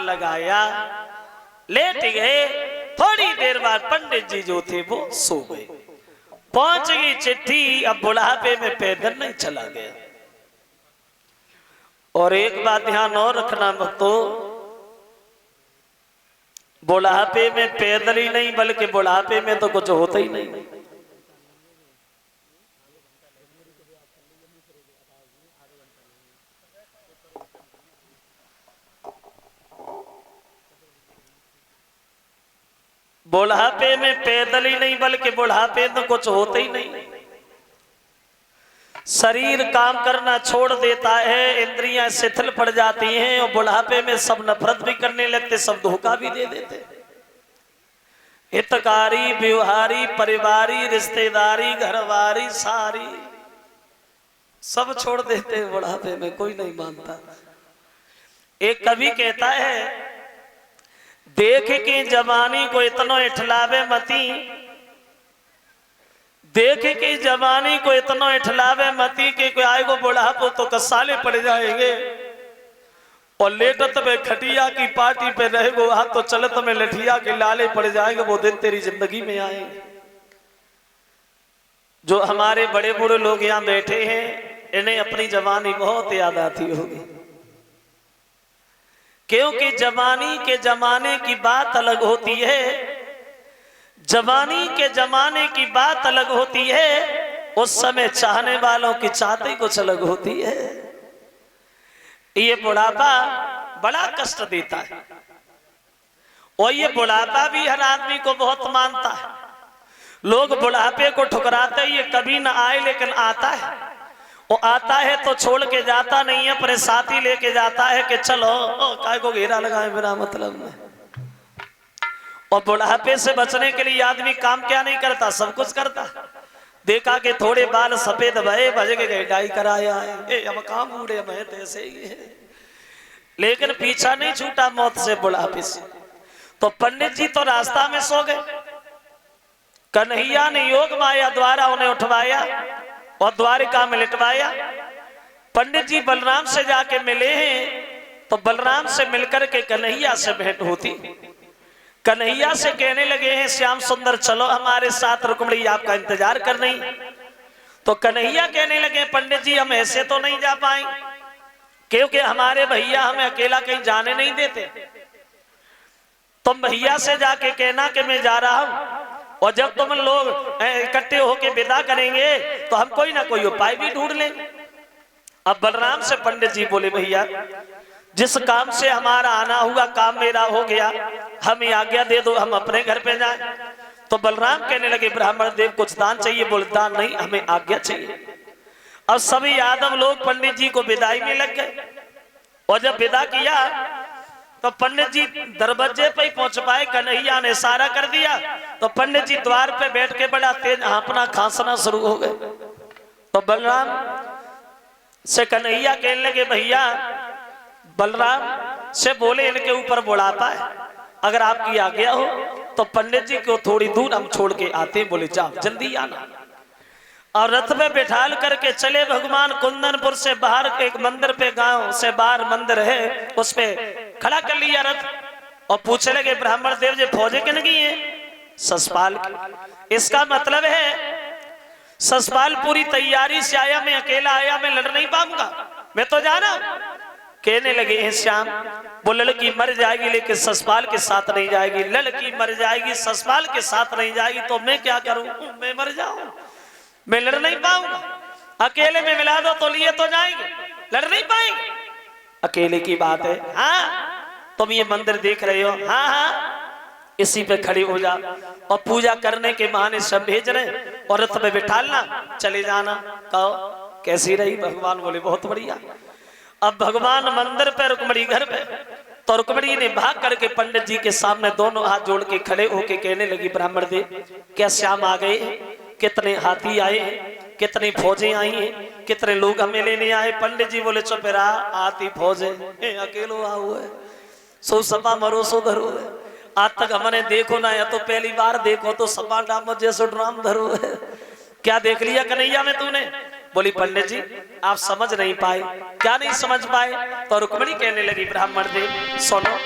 लगाया, लेट गए। थोड़ी देर बाद पंडित जी जो थे वो सो गए। पहुंच गई चिट्ठी, अब बुढ़ापे में पैदल नहीं चला गया। और एक बात ध्यान और रखना भक्तों, बुढ़ापे में पैदल ही नहीं बल्कि बुढ़ापे में तो कुछ होता ही नहीं। बुढ़ापे में पैदल ही नहीं बल्कि बुढ़ापे में तो कुछ होता ही नहीं। शरीर काम करना छोड़ देता है, इंद्रियां शिथिल पड़ जाती हैं और बुढ़ापे में सब नफरत भी करने लगते, सब धोखा भी दे देते। हितकारी, व्यवहारी, परिवारी, रिश्तेदारी, घरवारी सारी सब छोड़ देते हैं बुढ़ापे में, कोई नहीं मानता। एक कवि कहता है, देख के जवानी को इतना इठलावे मती, देख के जवानी को इतना इठलावे मती कि कोई आएगो बुढ़ापो तो कसाले पड़ जाएंगे। और लेटत में खटिया की पार्टी पे रहेगो, वहां तो चलत में लठिया के लाले पड़ जाएंगे। वो दिन तेरी जिंदगी में आएंगे। जो हमारे बड़े बूढ़े लोग यहाँ बैठे हैं, इन्हें अपनी जवानी बहुत याद आती होगी, क्योंकि जवानी के जमाने की बात अलग होती है। जवानी के जमाने की बात अलग होती है, उस समय चाहने वालों की चाहते कुछ अलग होती है। ये बुढ़ापा बड़ा कष्ट देता है और ये बुढ़ापा भी हर आदमी को बहुत मानता है। लोग बुढ़ापे को ठुकराते, ये कभी ना आए लेकिन आता है। वो आता है तो छोड़ के जाता नहीं है, अपने साथी लेके जाता है कि चलो काय को घेरा लगाए मेरा मतलब में। और बुढ़ापे से बचने के लिए आदमी काम क्या नहीं करता, सब कुछ करता। देखा कि थोड़े बाल सफेद भये, भज के डाई कराया है, अब काम बूढ़े मैं ऐसे ही है। लेकिन पीछा नहीं छूटा मौत से, बुढ़ापे से। तो पंडित जी तो रास्ता में सो गए। कन्हैया ने योग माया द्वारा उन्हें उठवाया और द्वारिका में लिटवाया। पंडित जी बलराम से जाके मिले हैं, तो बलराम से मिलकर के कन्हैया से भेंट होती। कन्हैया से कहने लगे हैं, श्याम सुंदर चलो हमारे साथ, रुक्मिणी आपका इंतजार कर रही। तो कन्हैया कहने लगे, पंडित जी हम ऐसे तो नहीं जा पाएंगे, क्योंकि हमारे भैया हमें अकेला कहीं जाने नहीं देते। तुम भैया से जाके कहना कि मैं जा रहा हूं, और जब तुम लोग इकट्ठे होके विदा करेंगे तो हम कोई ना कोई उपाय भी ढूंढ लेंगे। अब बलराम से पंडित जी बोले, भैया जिस काम से हमारा आना हुआ काम मेरा हो गया, हमें आज्ञा दे दो, हम अपने घर पे जाएं। तो बलराम कहने लगे, ब्राह्मण देव कुछ दान चाहिए? बोले दान नहीं, हमें आज्ञा चाहिए। अब सभी यादव लोग पंडित जी को विदाई में लग गए। और जब विदा किया तो पंडित जी दरवाजे पे ही पहुंच पाए। कन्हैया ने इशारा कर दिया तो पंडित जी द्वार पे बैठ के बड़ा तेज हाँफना खांसना शुरू हो गए। तो बलराम से कन्हैया कहने लगे, भैया बलराम से बोले इनके ऊपर बुढ़ापा है, अगर आपकी आज्ञा हो तो पंडित जी को थोड़ी दूर हम छोड़ के आते। बोले जाओ जल्दी आना। और रथ में बैठाल करके चले भगवान कुंदनपुर से बाहर, एक मंदिर पे, गांव से बाहर मंदिर है, उस पे खड़ा कर लिया रथ। और पूछने लगे, ब्राह्मण देव जी फौजें किन की है? ससपाल की। इसका मतलब है ससपाल पूरी तैयारी से आया, मैं अकेला आया, मैं लड़ नहीं पाऊंगा, मैं तो जा रहा हूं। कहने लगे हैं श्याम, वो लड़की मर जाएगी लेकिन ससपाल के साथ नहीं जाएगी। लड़की मर जाएगी, ससपाल के साथ नहीं जाएगी, तो मैं क्या करूं? मैं मर जाऊं, मैं लड़ नहीं पाऊंगा। अकेले में मिला दो तो लिए तो जाएंगे, लड़ नहीं पाएंगे। अकेले की बात है। हाँ तुम ये मंदिर देख रहे हो, हाँ हाँ इसी पे खड़े हो जा। और पूजा करने के बहाने सब भेज रहे और रथ में बिठालना, चले जाना। कहो कैसी रही? भगवान बोले बहुत बढ़िया। अब भगवान मंदिर पे, रुक्मिणी घर पे। तो रुक्मिणी ने भाग करके पंडित जी के सामने दोनों हाथ जोड़ के खड़े होके कहने लगी, ब्राह्मण देव क्या श्याम आ गए? कितने हाथी आए हैं, कितनी फौजें आई हैं, कितने लोग हमें लेने आए? पंडित जी बोले चुप रहा, आती फौजें अकेलो आओ है, सो सपा मरो सो धरो है। आज तक हमने देखो ना, या तो पहली बार देखो तो सपा डाम जैसो ड्राम धरो है। क्या देख लिया कन्हैया में तूने? बोली पंडित जी आप समझ नहीं पाए। क्या नहीं समझ पाए? तो रुक्मिणी कहने लगी, ब्राह्मण देव सुनो,